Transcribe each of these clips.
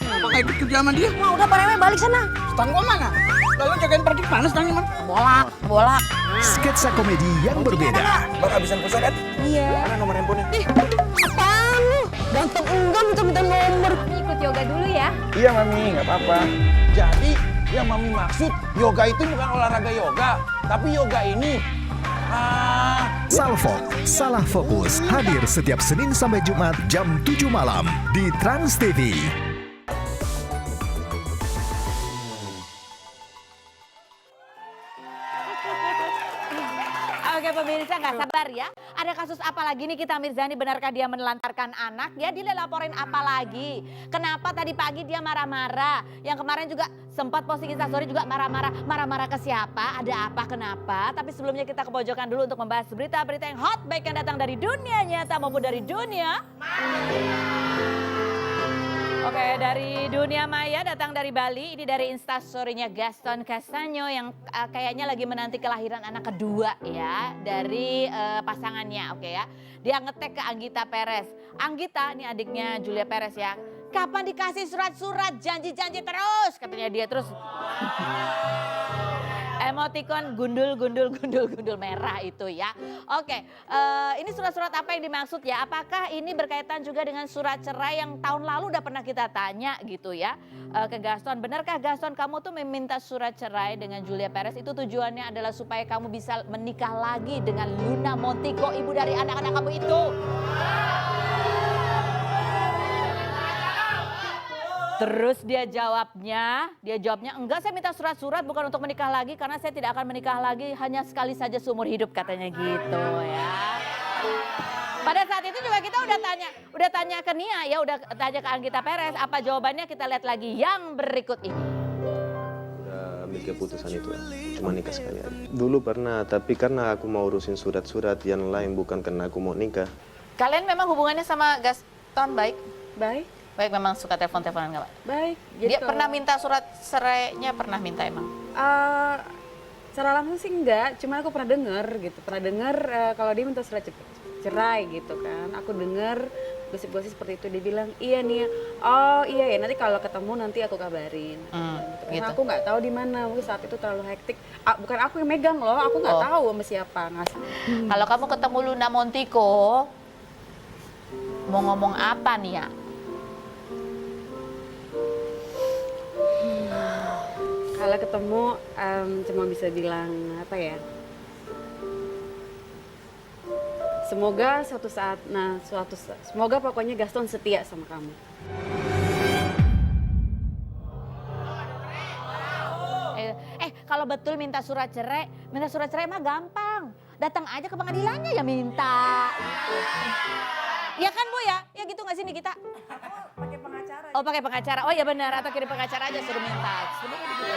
Apa nggak ikut kerja sama dia? Nah, udah Pak Rw balik sana. Stang gua mana? Lalu jagain parkir mana stangnya man? Bolak. Sketsa komedi yang berbeda. Bang habisan pulsa kan? Iya. Mana nomor handphonenya? Apaan lu? Ganteng enggak minta nomor. Ikut yoga dulu ya. Iya Mami, nggak apa-apa. Jadi yang Mami maksud yoga itu bukan olahraga yoga, tapi yoga ini. Salfok, Salah Fokus hadir setiap Senin sampai Jumat jam 7 malam di Trans TV. Oke pemirsa nggak sabar ya. Ada kasus apa lagi nih kita Mirzani, benarkah dia menelantarkan anak? Ya dia laporin apa lagi? Kenapa tadi pagi dia marah-marah? Yang kemarin juga sempat posting instastory juga marah-marah. Marah-marah ke siapa? Ada apa? Kenapa? Tapi sebelumnya kita ke pojokan dulu untuk membahas berita-berita yang hot baik yang datang dari dunia nyata maupun dari dunia. Oke, dari dunia maya datang dari Bali. Ini dari instastory-nya Gaston Castanyo yang kayaknya lagi menanti kelahiran anak kedua ya dari pasangannya. Oke ya, dia ngetek ke Anggita Perez. Anggita, ini adiknya Julia Perez ya. Kapan dikasih surat-surat, janji-janji terus katanya dia terus. Emoticon gundul merah itu ya. Oke, ini surat-surat apa yang dimaksud ya? Apakah ini berkaitan juga dengan surat cerai yang tahun lalu udah pernah kita tanya gitu ya ke Gaston. Benarkah Gaston kamu tuh meminta surat cerai dengan Julia Perez itu tujuannya adalah supaya kamu bisa menikah lagi dengan Luna Montiko, ibu dari anak-anak kamu itu? Terus dia jawabnya enggak, saya minta surat-surat bukan untuk menikah lagi karena saya tidak akan menikah lagi hanya sekali saja seumur hidup katanya gitu ya. Pada saat itu juga kita udah tanya ke Nia ya, udah tanya ke Anggita Perez, apa jawabannya kita lihat lagi yang berikut ini. Udah ambil keputusan itu, cuma nikah sekali aja. Dulu pernah, tapi karena aku mau urusin surat-surat yang lain bukan karena aku mau nikah. Kalian memang hubungannya sama Gaston baik? Baik, Baik, memang suka telepon-teleponan nggak Pak? baik. Dia pernah minta surat cerainya, pernah minta emang? Secara langsung sih enggak, cuma aku pernah dengar gitu. Pernah dengar kalau dia minta surat cerai gitu kan. Aku dengar gosip-gosip seperti itu. Dia bilang, iya nih, oh iya ya nanti kalau ketemu nanti aku kabarin. Karena gitu. aku nggak tahu di mana, mungkin saat itu terlalu hektik. Bukan aku yang megang loh, aku nggak tahu sama siapa ngasih. Kalau kamu ketemu Luna Montiko, mau ngomong apa nih ya? Kalau ketemu cuma bisa bilang apa ya? Semoga suatu saat, semoga pokoknya Gaston setia sama kamu. Kalau betul minta surat cerai mah gampang. Datang aja ke pengadilannya ya minta. Ya kan Bu ya? Ya gitu nggak sih nih kita? Pakai pengacara. Oh pakai pengacara. Oh ya benar, atau kirim pengacara aja suruh minta. Sebenarnya gitu.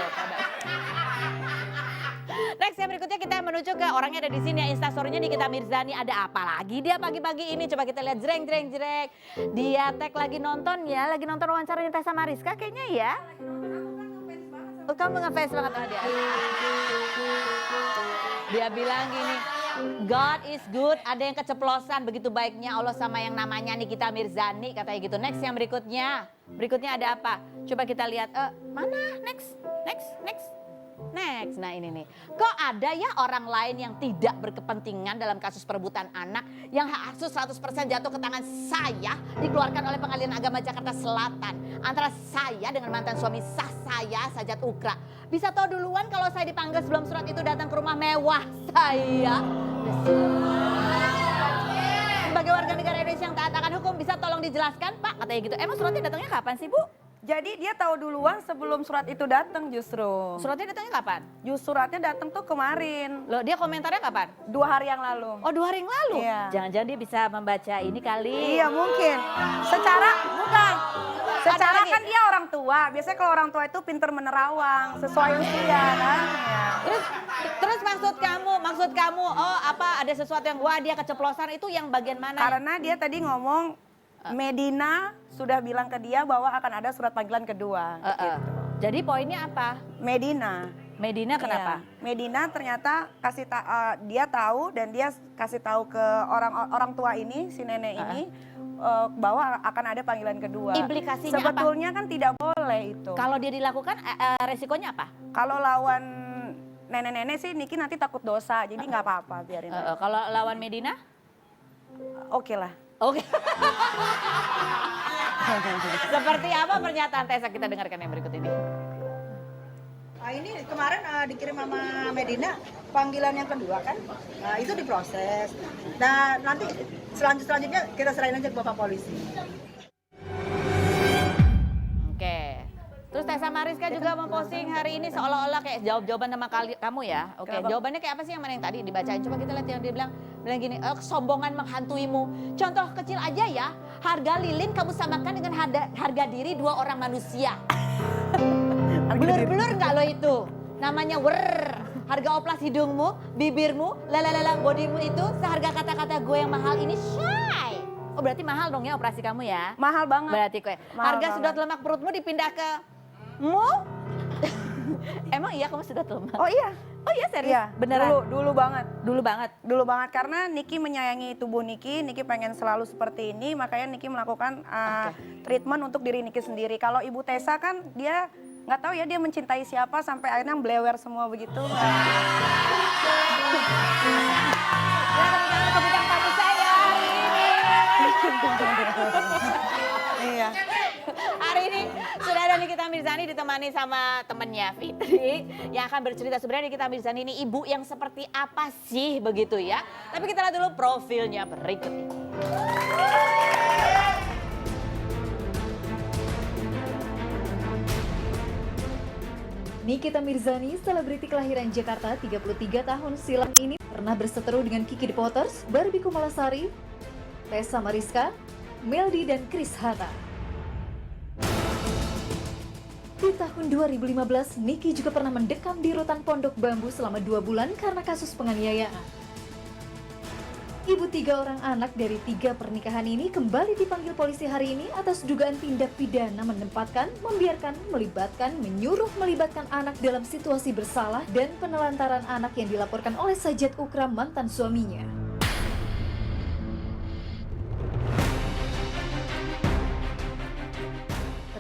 Next yang berikutnya kita menuju ke orangnya ada di sini ya, instastorynya Nikita Mirzani. Ada apa lagi dia pagi-pagi ini? Coba kita lihat jreng. Dia tag lagi nonton ya, lagi nonton wawancaranya Tessa Mariska kayaknya ya. Oh kamu ngefans banget sama dia. Dia bilang gini, God is good, ada yang keceplosan, begitu baiknya Allah sama yang namanya Nikita Mirzani katanya gitu. Next yang berikutnya ada apa? Coba kita lihat, mana? Next. Nah ini nih, kok ada ya orang lain yang tidak berkepentingan dalam kasus perebutan anak yang hak asuh 100% jatuh ke tangan saya, dikeluarkan oleh Pengadilan Agama Jakarta Selatan antara saya dengan mantan suami sah saya, Sajat Ukra. Bisa tahu duluan kalau saya dipanggil sebelum surat itu datang ke rumah mewah saya. Sebagai warga negara Indonesia yang taat akan hukum, bisa tolong dijelaskan Pak, katanya gitu. Emang suratnya datangnya kapan sih Bu? Jadi dia tahu duluan sebelum surat itu datang justru. Suratnya datangnya kapan? Suratnya datang tuh kemarin. Loh dia komentarnya kapan? 2 hari yang lalu. Oh 2 hari yang lalu? Iya. Jangan-jangan dia bisa membaca ini kali. Iya mungkin. Secara kan dia orang tua. Biasanya kalau orang tua itu pinter menerawang sesuai usia kan. Ya. Terus maksud kamu, oh apa ada sesuatu yang wah dia keceplosan itu yang bagian mana? Karena dia tadi ngomong Medina sudah bilang ke dia bahwa akan ada surat panggilan kedua. Gitu. Jadi poinnya apa? Medina Kenapa? Iya. Medina ternyata dia tahu dan dia kasih tahu ke orang tua ini, si nenek ini, bahwa akan ada panggilan kedua. Implikasinya apa? Sebetulnya kan tidak boleh itu. Kalau dia dilakukan resikonya apa? Kalau lawan nenek-nenek sih Niki nanti takut dosa, jadi nggak apa-apa biarin. Kalau lawan Medina? Oke lah. Oke. Seperti apa pernyataan Tessa, kita dengarkan yang berikut ini. Ini kemarin dikirim sama Medina panggilan yang kedua kan, itu diproses. Dan nanti selanjutnya kita serahin aja ke Bapak Polisi. Oke. Terus Tessa Mariska juga memposting hari ini seolah-olah kayak jawab-jawaban sama kamu ya. Oke, jawabannya kayak apa sih yang mana yang tadi dibacain? Coba kita lihat yang dia bilang gini, kesombongan menghantuimu. Contoh kecil aja ya, harga lilin kamu samakan dengan harga diri 2 orang manusia. Blur-blur nggak lo itu? Namanya harga oplas hidungmu, bibirmu, lalala bodimu itu seharga kata-kata gue yang mahal ini, shy. Oh berarti mahal dong ya operasi kamu ya? Mahal banget. Berarti kue. Harga sedot lemak perutmu dipindah ke mu? Emang iya kamu sedot lemak? Oh iya. Oh iya serius? Iya, Beneran? Dulu banget. Dulu banget Karena Niki menyayangi tubuh Niki pengen selalu seperti ini, makanya Niki melakukan treatment untuk diri Niki sendiri. Kalau Ibu Tessa kan dia nggak tahu ya dia mencintai siapa sampai akhirnya blewer semua begitu. Kemudian tamu saya hari ini. Iya. Hari ini sudah ada Nikita Mirzani ditemani sama temennya Fitri yang akan bercerita. Sebenarnya Nikita Mirzani ini ibu yang seperti apa sih begitu ya. Tapi kita lihat dulu profilnya berikut ini. Nikita Mirzani, selebriti kelahiran Jakarta 33 tahun silam ini pernah berseteru dengan Kiki The Potters, Barbie Kumalasari, Tessa Mariska, Meldi dan Chris Hatta. Di tahun 2015, Niki juga pernah mendekam di rutan Pondok Bambu selama 2 bulan karena kasus penganiayaan. Ibu 3 orang anak dari 3 pernikahan ini kembali dipanggil polisi hari ini atas dugaan tindak pidana menempatkan, membiarkan, melibatkan, menyuruh melibatkan anak dalam situasi bersalah dan penelantaran anak yang dilaporkan oleh Sajat Ukram mantan suaminya.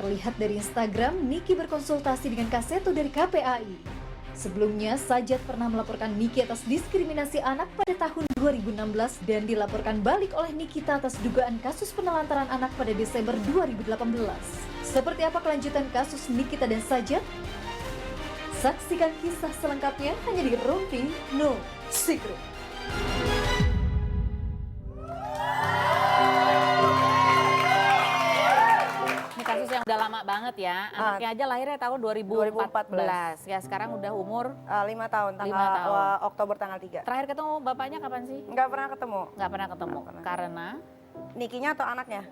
Terlihat dari Instagram, Niki berkonsultasi dengan Kaseto dari KPAI. Sebelumnya, Sajat pernah melaporkan Niki atas diskriminasi anak pada tahun 2016 dan dilaporkan balik oleh Nikita atas dugaan kasus penelantaran anak pada Desember 2018. Seperti apa kelanjutan kasus Nikita dan Sajat? Saksikan kisah selengkapnya hanya di Rumpi No Secret. Kasus yang udah lama banget ya, anaknya aja lahirnya tahun 2014. Ya sekarang udah umur 5 tahun, Oktober tanggal 3. Terakhir ketemu bapaknya kapan sih? Nggak pernah ketemu. Nggak pernah ketemu, karena? Nikinya atau anaknya?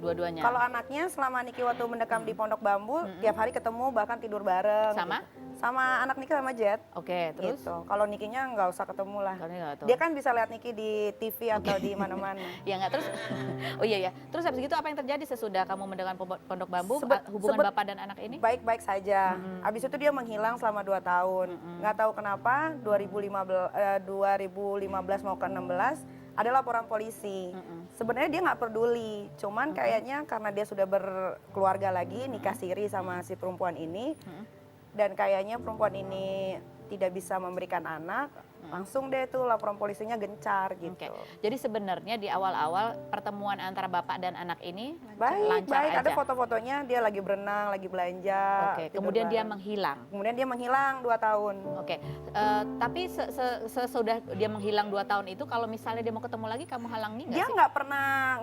Dua-duanya. Kalau anaknya selama Niki waktu mendekam di Pondok Bambu, tiap hari ketemu bahkan tidur bareng. Sama? Gitu. Sama anak Niki sama Jet. Oke, terus? Gitu. Kalau Nikinya nggak usah ketemu lah. Dia kan bisa lihat Niki di TV atau di mana-mana. Ya nggak, terus? Oh iya ya. Terus habis gitu apa yang terjadi sesudah kamu mendekam Pondok Bambu? Hubungan bapak dan anak ini? Baik-baik saja. Habis itu dia menghilang selama 2 tahun. Nggak tahu kenapa 2015 mau ke 16 ada laporan polisi. Sebenarnya dia nggak peduli, cuman kayaknya karena dia sudah berkeluarga lagi, nikah siri sama si perempuan ini, dan kayaknya perempuan ini tidak bisa memberikan anak, langsung deh tuh laporan polisinya gencar gitu. Jadi sebenarnya di awal-awal pertemuan antara bapak dan anak ini baik, aja. ada foto-fotonya dia lagi berenang, lagi belanja. Kemudian dia menghilang. Kemudian dia menghilang 2 tahun. Tapi sesudah dia menghilang 2 tahun itu, kalau misalnya dia mau ketemu lagi, kamu halangi nggak sih? Dia nggak pernah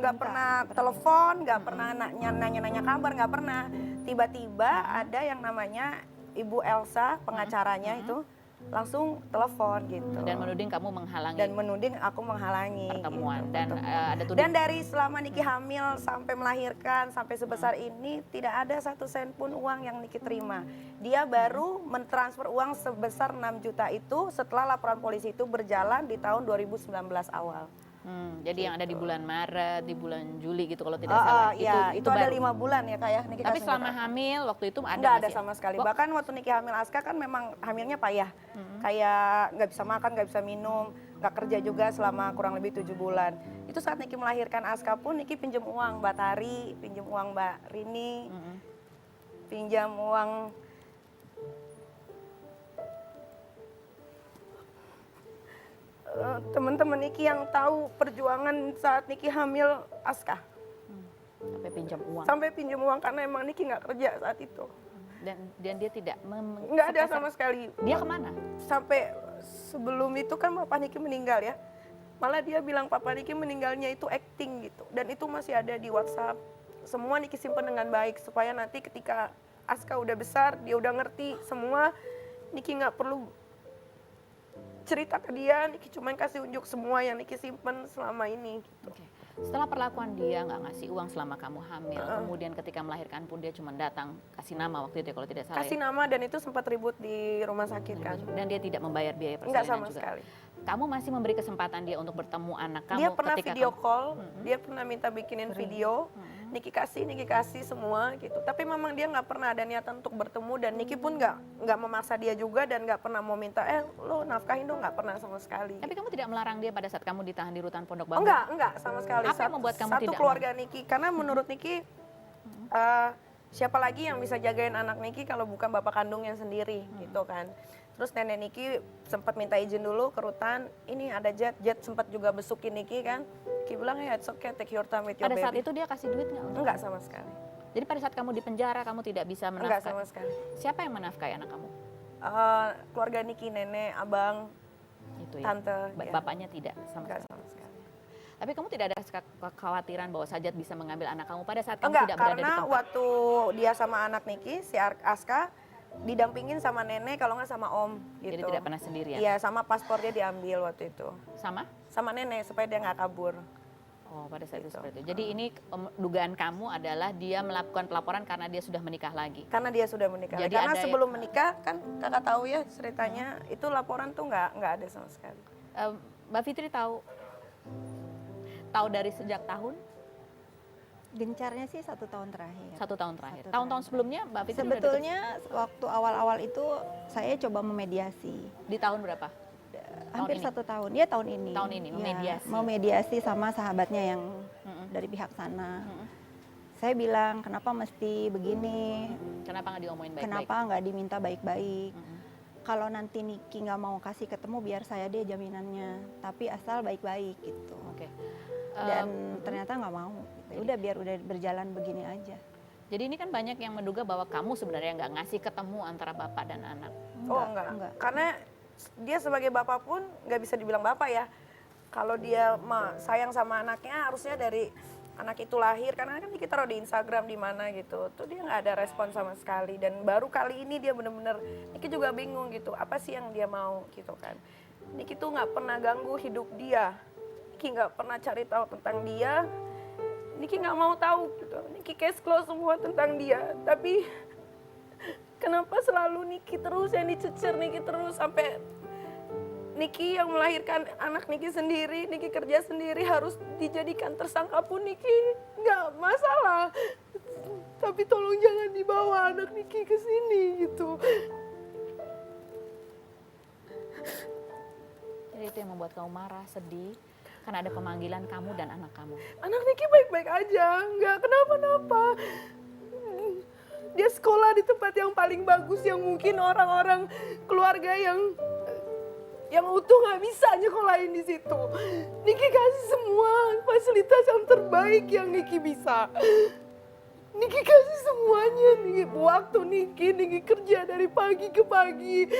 telepon, nggak pernah nanya-nanya kabar, nggak pernah. Tiba-tiba ada yang namanya Ibu Elsa, pengacaranya itu langsung telepon gitu. Dan menuding kamu menghalangi. Dan menuding aku menghalangi pertemuan. Gitu, dan ada tuding. Dan dari selama Niki hamil sampai melahirkan sampai sebesar ini tidak ada 1 sen pun uang yang Niki terima. Dia baru mentransfer uang sebesar 6 juta itu setelah laporan polisi itu berjalan di tahun 2019 awal. Jadi yang ada di bulan Maret, di bulan Juli gitu kalau tidak salah. Itu ada 5 bulan ya Kak ya. Tapi selama hamil waktu itu ada nggak ada sama sekali. Bahkan waktu Niki hamil Aska kan memang hamilnya payah. Kayak nggak bisa makan, nggak bisa minum, nggak kerja juga selama kurang lebih 7 bulan. Itu saat Niki melahirkan Aska pun Niki pinjam uang Mbak Tari, pinjam uang Mbak Rini, pinjam uang teman-teman Niki yang tahu perjuangan saat Niki hamil Aska. Sampai pinjam uang. Sampai pinjam uang karena emang Niki nggak kerja saat itu. Dan dia tidak Nggak ada sama sekali. Dia kemana? Sampai sebelum itu kan Papa Niki meninggal ya. Malah dia bilang Papa Niki meninggalnya itu acting gitu. Dan itu masih ada di WhatsApp. Semua Niki simpan dengan baik supaya nanti ketika Aska udah besar, dia udah ngerti semua, Niki nggak perlu cerita ke dia, Niki cuma kasih unjuk semua yang Niki simpen selama ini. Gitu. Oke. Setelah perlakuan dia nggak ngasih uang selama kamu hamil, kemudian ketika melahirkan pun dia cuma datang kasih nama waktu itu ya, kalau tidak salah. Kasih nama dan itu sempat ribut di rumah sakit kan. Dan dia tidak membayar biaya persalinan Enggak sama juga. sekali. Kamu masih memberi kesempatan dia untuk bertemu anak kamu Dia pernah ketika video kamu- call, dia pernah minta bikinin video, Niki kasih semua gitu. Tapi memang dia nggak pernah ada niatan untuk bertemu dan Niki pun nggak memaksa dia juga dan nggak pernah mau minta lo nafkahin dong, nggak pernah sama sekali. Tapi kamu tidak melarang dia pada saat kamu ditahan di rutan Pondok Bambu? Enggak sama sekali. Apa yang membuat kamu satu tidak keluarga Niki, karena menurut Niki siapa lagi yang bisa jagain anak Niki kalau bukan bapak kandungnya sendiri gitu kan. Terus nenek Niki sempat minta izin dulu ke rutan, ini ada Jet sempat juga besukin Niki kan. Niki bilang ya it's okay, take your time with your Pada baby. saat itu dia kasih duit nggak? Enggak sama sekali. Jadi pada saat kamu di penjara kamu tidak bisa menafkahi? Enggak sama sekali. Siapa yang menafkahi anak kamu? Keluarga Niki, nenek, abang, Itu ya. tante. Ya. Bapaknya tidak sama Enggak sekali. sama sekali. Tapi kamu tidak ada kekhawatiran bahwa Sajat bisa mengambil anak kamu pada saat kamu Enggak, tidak berada di karena tempat? waktu dia sama anak Niki, si Aska, didampingin sama nenek kalau nggak sama om gitu. Jadi tidak pernah sendirian? Iya, sama paspornya diambil waktu itu. Sama? Sama nenek supaya dia nggak kabur. Oh, pada saat itu seperti itu. Jadi ini dugaan kamu adalah dia melakukan pelaporan karena dia sudah menikah lagi? Karena dia sudah menikah. Jadi Karena ada- sebelum menikah kan kakak tahu ya ceritanya itu laporan tuh nggak ada sama sekali. Mbak Fitri tahu dari sejak tahun? Gencarnya sih 1 tahun terakhir. 1 tahun terakhir. 1 Tahun-tahun sebelumnya Mbak Fitri udah Sebetulnya waktu awal-awal itu saya coba memediasi. di tahun berapa? Hampir ini? 1 tahun. Ya tahun ini. Tahun ini, Ya, memediasi. memediasi sama sahabatnya yang dari pihak sana. Saya bilang kenapa mesti begini? Kenapa nggak diomongin baik-baik? Kenapa nggak diminta baik-baik? Kalau nanti Niki nggak mau kasih ketemu biar saya deh jaminannya. Tapi asal baik-baik gitu. Oke. Dan ternyata nggak mau. Gitu. Udah biar udah berjalan begini aja. Jadi ini kan banyak yang menduga bahwa kamu sebenarnya nggak ngasih ketemu antara bapak dan anak. Enggak. Karena dia sebagai bapak pun nggak bisa dibilang bapak ya. Kalau dia sayang sama anaknya harusnya dari anak itu lahir, karena kan kita taruh di Instagram di mana gitu, tuh dia nggak ada respon sama sekali. Dan baru kali ini dia bener-bener, Niki juga bingung gitu, apa sih yang dia mau gitu kan. Niki tuh nggak pernah ganggu hidup dia, Niki nggak pernah cari tahu tentang dia, Niki nggak mau tahu gitu. Niki case close semua tentang dia, tapi kenapa selalu Niki terus yang dicecer, Niki terus sampai Niki yang melahirkan anak Niki sendiri, Niki kerja sendiri harus dijadikan tersangka pun Niki nggak masalah. Tapi tolong jangan dibawa anak Niki ke sini gitu. Jadi itu yang membuat kamu marah, sedih, karena ada pemanggilan kamu dan anak kamu. Anak Niki baik-baik aja, nggak kenapa-napa. Dia sekolah di tempat yang paling bagus yang mungkin orang-orang keluarga yang utuh nggak bisa nyekolahin di situ. Niki kasih semua fasilitas yang terbaik yang Niki bisa. Niki kasih semuanya, waktu Niki kerja dari pagi ke pagi.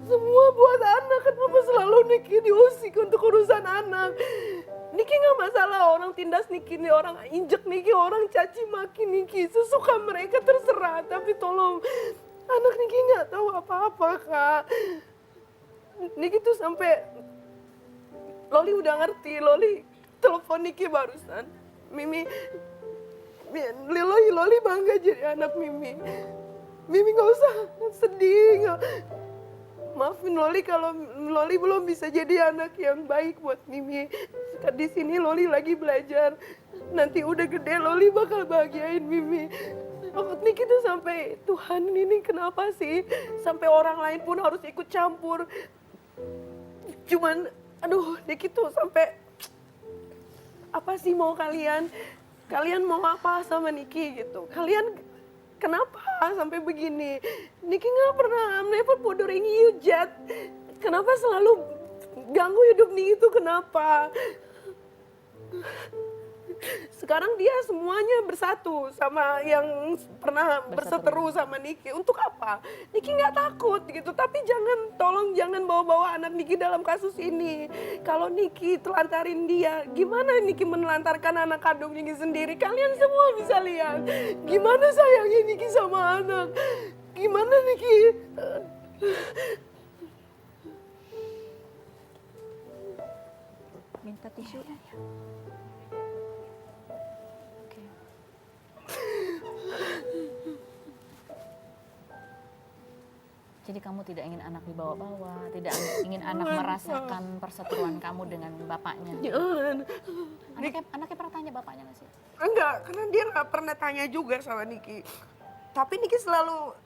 Semua buat anak, kenapa selalu Niki diusik untuk urusan anak. Niki nggak masalah orang tindas Niki, orang injek Niki, orang caci maki Niki. Sesuka mereka terserah, tapi tolong anak Niki nggak tahu apa-apa Kak. Niki tuh sampai Loli udah ngerti, Loli telepon Niki barusan. Loli bangga jadi anak Mimi. Mimi nggak usah sedih, maafin Loli kalau Loli belum bisa jadi anak yang baik buat Mimi. Di sini Loli lagi belajar. Nanti udah gede Loli bakal bahagiain Mimi. Niki tuh sampai Tuhan ini kenapa sih sampai orang lain pun harus ikut campur. Cuman aduh Niki tuh sampai apa sih mau kalian? Kalian mau apa sama Niki gitu? Kalian kenapa sampai begini? Niki nggak pernah, I'm never bothering you, Jad. Kenapa selalu ganggu hidup Niki itu kenapa? Sekarang dia semuanya bersatu sama yang pernah berseteru sama Niki. Untuk apa? Niki nggak takut gitu. Tapi tolong jangan bawa-bawa anak Niki dalam kasus ini. Kalau Niki telantarin dia, gimana Niki menelantarkan anak kandung Niki sendiri? Kalian semua bisa lihat. Gimana sayangnya Niki sama anak. Gimana Niki... Minta tisu. Jadi kamu tidak ingin anak dibawa-bawa, tidak ingin anak merasakan perseteruan kamu dengan bapaknya. Anaknya pernah tanya bapaknya nggak sih? Enggak, karena dia nggak pernah tanya juga sama Niki. Tapi Niki selalu,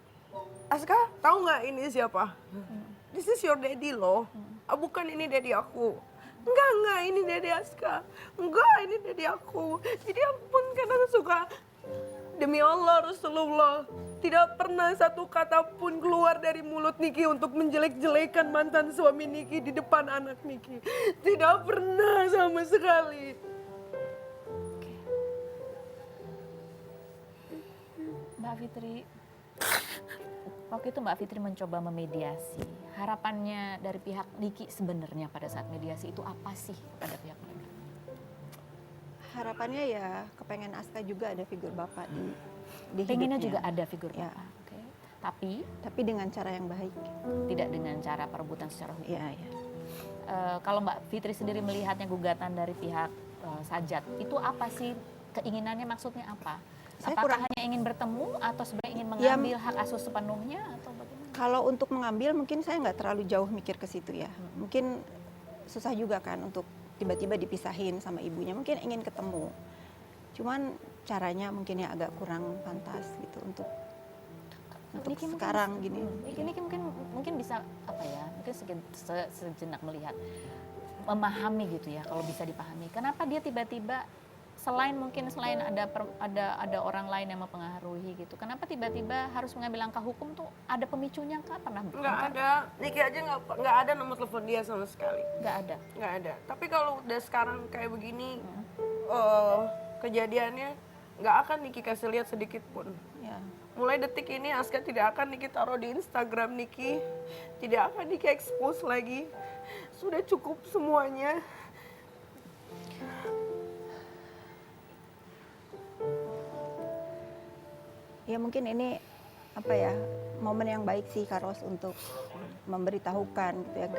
Aska tahu nggak ini siapa? This is your daddy loh. Bukan ini daddy aku. Enggak, ini daddy Aska. Enggak, ini daddy aku. Jadi aku pun kadang suka, demi Allah Rasulullah, tidak pernah satu kata pun keluar dari mulut Niki untuk menjelek-jelekan mantan suami Niki di depan anak Niki. Tidak pernah sama sekali. Mbak Fitri, waktu itu Mbak Fitri mencoba memediasi. Harapannya dari pihak Niki sebenarnya pada saat mediasi itu apa sih pada pihak mereka? Harapannya ya kepengen Aska juga ada figur bapak di Pengennya hidupnya. juga ada figur Ya. bapak. Oke. Tapi dengan cara yang baik. Tidak dengan cara perebutan secara hukum. Iya. Kalau Mbak Fitri sendiri melihatnya gugatan dari pihak Sajat, itu apa sih keinginannya, maksudnya apa? Apakah hanya ingin bertemu atau sebenarnya ingin mengambil hak asuh sepenuhnya atau bagaimana? Kalau untuk mengambil mungkin saya nggak terlalu jauh mikir ke situ ya. Mungkin susah juga kan untuk tiba-tiba dipisahin sama ibunya. Mungkin ingin ketemu. Cuman caranya mungkin ya agak kurang pantas gitu untuk Niki sekarang gini. Niki mungkin bisa apa ya? Mungkin sejenak melihat, memahami gitu ya, kalau bisa dipahami. Kenapa dia tiba-tiba selain ada orang lain yang mempengaruhi gitu. Kenapa tiba-tiba harus mengambil langkah hukum tuh, ada pemicunya kah? Pernah? Nggak ada. Niki aja nggak ada nomor telepon dia sama sekali. Nggak ada? Nggak ada. Tapi kalau udah sekarang kayak begini, kejadiannya nggak akan Niki kasih lihat sedikit pun. Ya. Mulai detik ini Aska tidak akan Niki taruh di Instagram Niki. Tidak akan Niki expose lagi. Sudah cukup semuanya. Ya mungkin ini apa ya, momen yang baik sih Kak Ros untuk memberitahukan gitu ya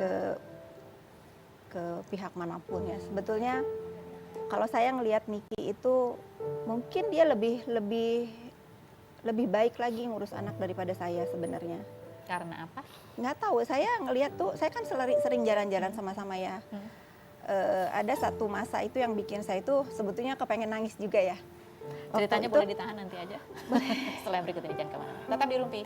ke pihak manapun ya. Sebetulnya kalau saya ngelihat Niki itu mungkin dia lebih baik lagi ngurus anak daripada saya sebenarnya. Karena apa? Nggak tahu, saya ngelihat tuh, saya kan sering jalan-jalan sama-sama ya. Ada satu masa itu yang bikin saya itu sebetulnya kepengen nangis juga ya. Ceritanya boleh ditahan nanti aja. Setelah yang berikut ini, jangan kemana-mana. Tetap di Rumpi.